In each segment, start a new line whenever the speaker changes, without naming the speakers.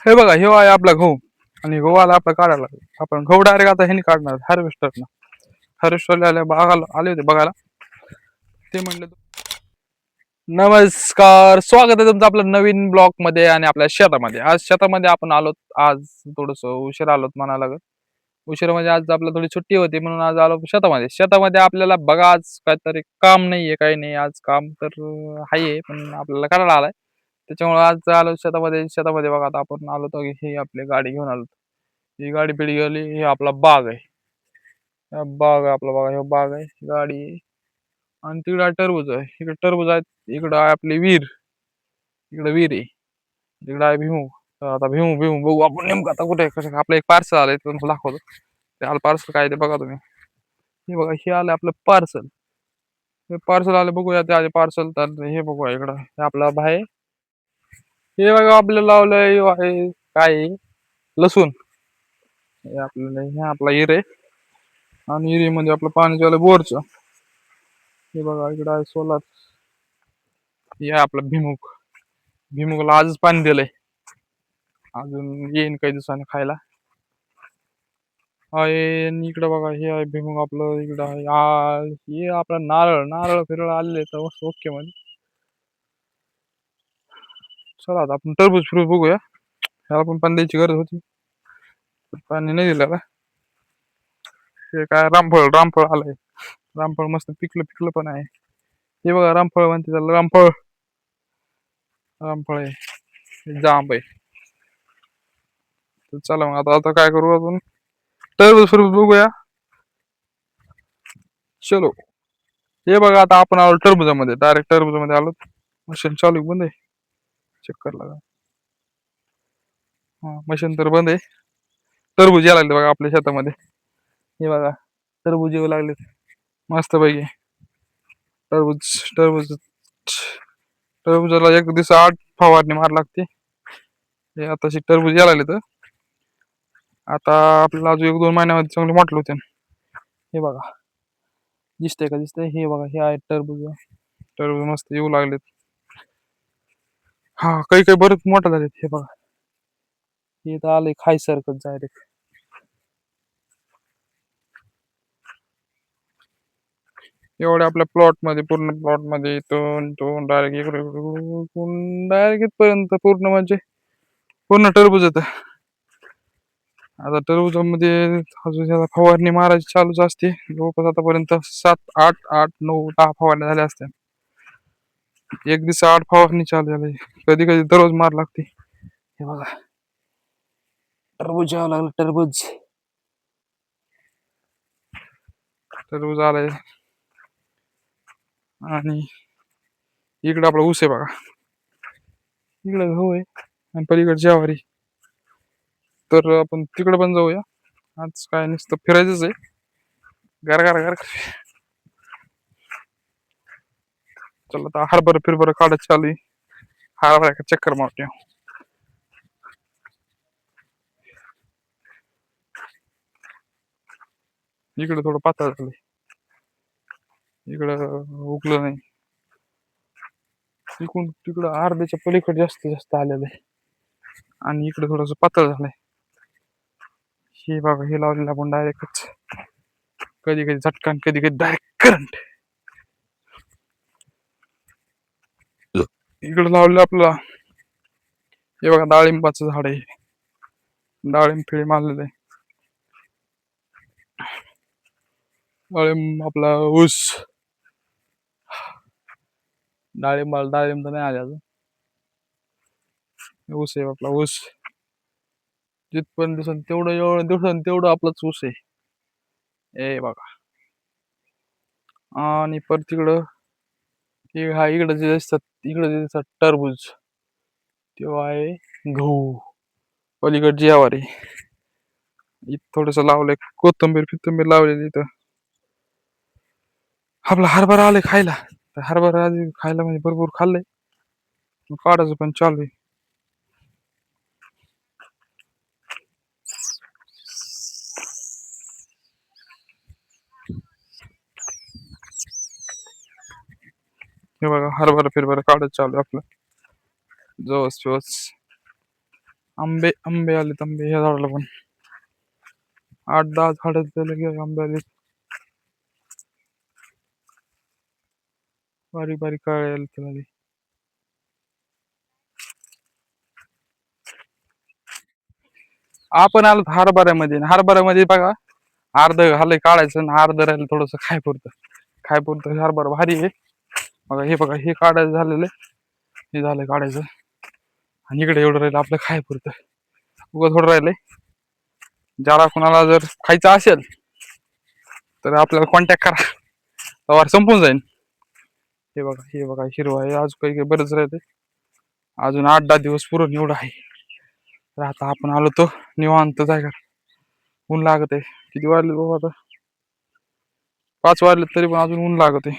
हे बघा, हे आहे आपला गहू. आणि गहू आला आपला काढायला. आपण गहू डायरेक्ट आता ह्यानी काढणार हार्वेस्टरनं. हार्वेस्टरला आले बघायला आले होते बघायला. ते म्हणले नमस्कार, स्वागत आहे तुमचं आपलं नवीन ब्लॉग मध्ये आणि आपल्या शेतामध्ये. आज शेतामध्ये आपण आलो. आज थोडस उशीर आलोत म्हणायला लागत. उशीर म्हणजे आज आपल्याला थोडी सुट्टी होती म्हणून आज आलो शेतामध्ये. शेतामध्ये आपल्याला बघा आज काहीतरी काम नाहीये, काही नाही. आज काम तर आहे पण आपल्याला करायला आलाय. त्याच्यामुळे आज आलो शेतामध्ये. शेतामध्ये बघा आता आपण आलो तर ही आपली गाडी घेऊन आलो. ही गाडी पिढी गेली. ही आपला बाग आहे. बाग आहे आपला, बघा हे बाग आहे, गाडी आहे. आणि तिकडे टरबूज आहे. इकडे टरबूज आहेत. इकडं आहे आपली विहीर. इकडे विहीर आहे. इकडे आहे भीमू. तर आता भीमू भीमू बघू आपण नेमकं आता कुठे कसं. आपलं एक पार्सल आलंय तुम्हाला दाखवतो. ते आलं पार्सल काय ते बघा तुम्ही. हे बघा हे आलं आपलं पार्सल. हे पार्सल आलं बघूया ते आले पार्सल. तर हे बघूया इकडं हे आपला भाई. हे बघा आपलं लावलंय आहे काय आहे? लसूण. हे आपल्याला हे आपला हिर आहे. आणि हिरीमध्ये आपलं पाणी झालं बोरचं. हे बघा इकडं आहे सोलार. हे आपलं भिमुग. भिमुगला आजच पाणी दिलंय. अजून येईन काही दिवसांनी खायला. आहे इकडं बघा हे आहे भिमुग आपलं. इकडं आहे हे आपलं नारळ नारळ फिरळ आलेले तर ओके मध्ये. चला आता आपण टरबूज फिरू बघूया. ह्याला पण पाणी द्यायची गरज होती, पाणी नाही दिलं का. हे काय रामफळ रामफळ आलंय. रामफळ मस्त पिकलं पिकलं पण आहे. हे बघा रामफळ म्हणते त्याला, रामफळ. रामफळ आहे, जांब आहे. चला मग आता आता काय करू आपण टरबूज फिरू बघूया. चलो. हे बघा आता आपण आलो टरबुजामध्ये, डायरेक्ट टरबुजामध्ये आलो. मशीन चालू बंद आहे, चेक करायला लागा. हा मशीन तर बंद आहे. टरबूज यायला लागले बघा आपल्या शेतामध्ये. हे बघा टरबूज येऊ लागले मस्त पैकी. टरबूज टरबूज टरबूजाला एक दिवस 8 फवारणी मार लागते. हे आता टरबूज यायला लागले तर आता आपल्याला अजून 1-2 महिन्यामध्ये चांगले मोठे होते. हे बघा दिसतंय का, दिसतंय. हे बघा हे आहे टरबूज. टरबूज मस्त येऊ लागलेत. हा काही काही बरेच मोठे झालेत. हे बघा हे तर आलंय खायसारखं डायरेक्ट. एवढ्या आपल्या प्लॉट मध्ये, पूर्ण प्लॉट मध्ये इथून इथून डायरेक्ट इकडे डायरेक्ट इथपर्यंत पूर्ण म्हणजे पूर्ण टरबूज येतं. आता टरबुजामध्ये अजून त्याला फवारणी मारायची चालूच असते. जवळपास आतापर्यंत 7, 8, 8, 9, 10 फवारण्या झाल्या असत्या. एक दिवस 8 फवारणी चालू झाली. कधी कधी दररोज मार लागते. हे बघा टरबूज यावं लागलं. टरबूज टरबूज आलंय. आणि इकडे आपला ऊस आहे बघा. इकडे गहू आहे आणि पलीकडे ज्वारी. तर आपण तिकडे पण जाऊया. आज काय नुसतं फिरायचंच आहे. घर घर घर. चला आता हरभरा फिरभरा काढत चालू आहे. हरभरा चक्कर मारतो. इकडे थोडं पातळ झालंय. इकडं उगलं नाही. इकडून तिकडं अर्ध्याच्या पलीकडे जास्त जास्त आलेलं आहे. आणि इकडे थोडस पातळ झालंय. हे बघा हे लावलेलं आपण डायरेक्टच. कधी कधी झटकान, कधी कधी डायरेक्ट करंट. इकडे लावलेलं आपलं हे बघा डाळिंबाचं झाड आहे. डाळिंब फिळी मारलेलं आहे. डाळिंब आपला ऊस. डाळिंब डाळिंब तर नाही आले अजून. ऊस आहे आपला ऊस. जिथपर्यंत दिसन तेवढं एवढं दिवसांनी तेवढं आपलंच ऊस आहे. ए बघा आणि परत तिकडं हा इकडं जे दिसतात, इकडे जे दिसतात टरबूज तेव्हा आहे गहू. पलीकड ज्वारी. इथं थोडस लावलंय कोथंबीर फिथंबीर लावलेली इथं. आपला हरभरा आले खायला. हरभरा आधी खायला म्हणजे भरपूर खाल्लंय. काढायचं पण चालू आहे. हे बघा हरभरा फिरभरा काढत चालू आपलं जवस फिवस. आंबे आंबे आलेत, आंबे ह्या झाडाला पण 8-10 झाड झाले आंबे आले. बारीक बारीक काळे आले. आपण आलो हरभऱ्यामध्ये बघा, अर्ध घालय काढायचं आणि अर्ध राहिलं थोडस खाय पुरतं हरभरा भारी आहे. बघा हे बघा, हे काढायचं झालेलं हे झालंय काढायचं, आणि इकडे एवढं राहिलं आपलं खायपुरतं. उगं थोडं राहिलंय. ज्याला कोणाला जर खायचं असेल तर आपल्याला कॉन्टॅक्ट करा, तवर संपून जाईल. हे बघा हिरवा आहे, अजून काही बरंच राहते. अजून 8-10 दिवस पुरून एवढं आहे. तर आता आपण आलो तो निवांत जायगा. ऊन लागत आहे. किती वाजले बाबा आता? 5 वाजले तरी पण अजून ऊन लागत आहे.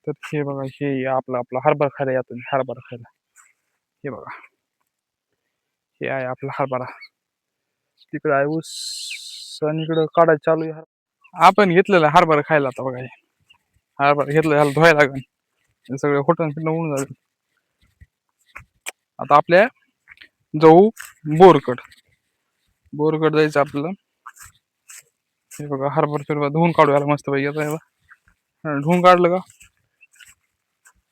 तर हे बघा, हे आपला आपला हरभरा खायला या तुम्ही, हरभरा खायला. हे बघा, हे आहे आपला हरभरा. तिकडे आहे ऊस आणि इकडं काढायचं चालू आहे. आपण घेतलेलं हरभरा खायला. आता बघा, हरभरा घेतलं, ह्याला धुवायला लागेल, सगळं होटन फिटणं होऊन जाईल. आता आपल्या जाऊ बोरकड जायचं आपल्याला. हे बघा, हरभरा धुवून काढूया मस्त पैकी. आता धुवून काढलं का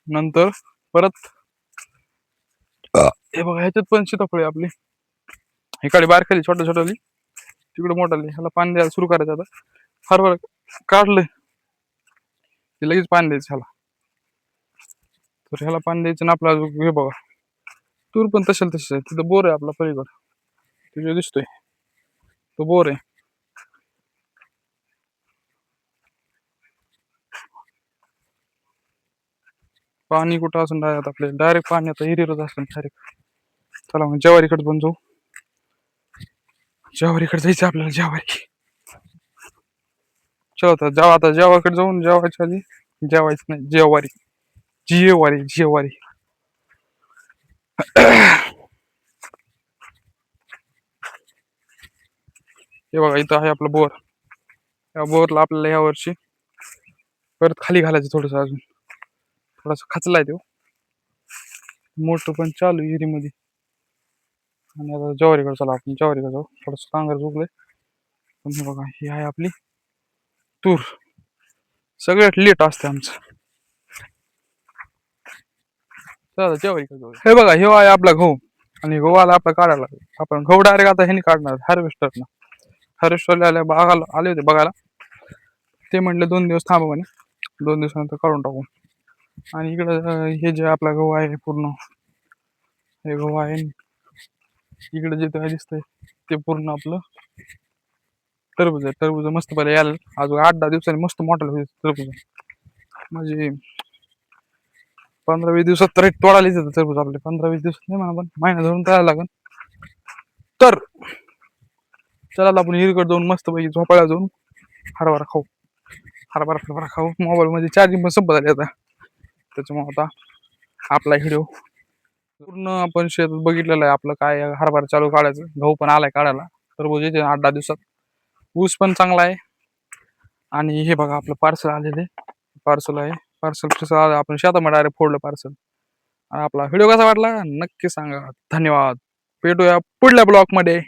नंतर परत हे बघा, ह्याच्यात पण सीताफळ आपली इकडे बारकाली छोट्या छोट्याली, तिकडे मोठाली. ह्याला पाणी द्यायला सुरू करायचं. आता हरभरा काढलंय की लगेच पाणी द्यायचं ह्याला. तर ह्याला पाणी द्यायचं ना आपला. हे बघा, तूर पण तसेच आहे. तिथं बोर आहे आपला पलीकडं, तुझे दिसतोय तो बोर आहे. पाणी कुठं असून आपले डायरेक्ट पाणी आता हिरीवरच असतं डायरेक्ट. चला मग ज्वारीकडे पण जाऊ. ज्वारीकडे जायचं आपल्याला, ज्वारी. चल आता जेवाकडे जाऊन, जेवायच्या आधी जेवायचं नाही, जेवारी. हे बघा, इथं आहे आपलं बोर. या बोरला आपल्याला या वर्षी परत खाली घालायचं थोडस, अजून थोडासा खचलाय तो. मोटर पण चालू हिरीमध्ये. आणि आता ज्वारीकडे चला, आपण ज्वारीकडे जाऊ. थोडस कांगर झुकलंय. पण हे बघा, ही आहे आपली तूर. सगळ्यात लेट असते आमचं. चला ज्वारीकडे जाऊ. हे बघा, हे आहे आपला गहू, आणि गव्हाला आपला काढायला लागेल. आपण गहू डायरेक्ट आता ह्यानी काढणार हार्वेस्टरला आले होते बघायला. ते म्हटले 2 दिवस थांबा म्हणे, 2 दिवसानंतर काढून टाकू. आणि इकडं हे जे आपला गहू आहे पूर्ण, हे गहू आहे. इकडे जे दिसतंय ते पूर्ण आपलं टरबूज आहे. टरबूज मस्त पहिले यायला अजून 8-10 दिवसांनी मस्त मोठं होईल टरबूज. म्हणजे 15-20 दिवसात तर तोडायला येतं टरबूज आपले. 15-20 दिवसात नाही म्हणा, पण महिना धरून तयार लागेल. तर चला आपण हिरीकडे जाऊन मस्त पैकी झोपाळ्या जाऊन हरभरा खाऊ. मोबाईल मध्ये चार्जिंग पण संपत आली आता, त्याच्यामुळे आता आपला व्हिडिओ पूर्ण आपण शेत बघितलेलं आहे. आपलं काय हरभरा चालू काढायचं, गहू पण आलाय काढायला, टरबूज येते 8-10 दिवसात. ऊस पण चांगला आहे. आणि हे बघा, आपलं पार्सल आलेलं आहे. पार्सल आहे. पार्सल आपण शेतामध्ये डायरेक्ट फोडलं पार्सल. आपला व्हिडिओ कसा वाटला नक्की सांगा. धन्यवाद. भेटूया पुढल्या ब्लॉग मध्ये.